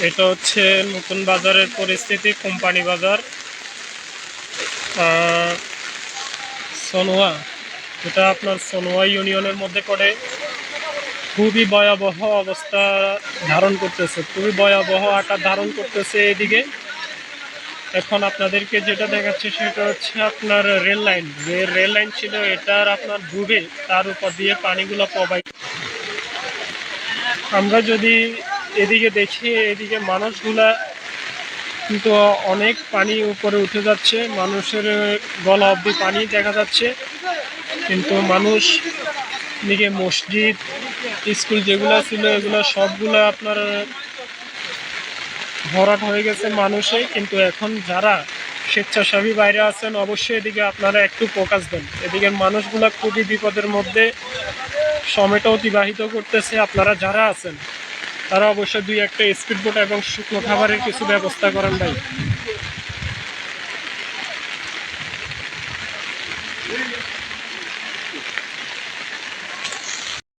এটা হচ্ছে নতুন বাজারের পরিস্থিতি, কোম্পানি বাজার সনোয়া। এটা আপনার সনোয়া ইউনিয়নের মধ্যে পড়ে। খুবই ভয়াবহ অবস্থা ধারণ করতেছে, খুবই ভয়াবহ আকার ধারণ করতেছে এদিকে। এখন আপনাদেরকে যেটা দেখাচ্ছে সেটা হচ্ছে আপনার রেল লাইন, যে রেল লাইন ছিল এটার আপনার ডুবে তার উপর দিয়ে পানিগুলো প্রবাহিত। আমরা যদি এদিকে দেখি, এদিকে মানুষগুলা কিন্তু অনেক পানি উপরে উঠে যাচ্ছে, মানুষের গলা অবধি পানি দেখা যাচ্ছে। কিন্তু মানুষ এদিকে মসজিদ, স্কুল যেগুলো ছিল এগুলো সবগুলো আপনার ভরাট হয়ে গেছে মানুষে। কিন্তু এখন যারা স্বেচ্ছাসেবী বাইরে আছেন অবশ্যই এদিকে আপনারা একটু ফোকাস দেন। এদিকে মানুষগুলা খুবই বিপদের মধ্যে সময়টা অতিবাহিত করতেছে। আপনারা যারা আছেন তারা অবশ্যই দুই একটা স্পিড বোট এবং শুকনো খাবারের কিছু ব্যবস্থা করেন ভাই।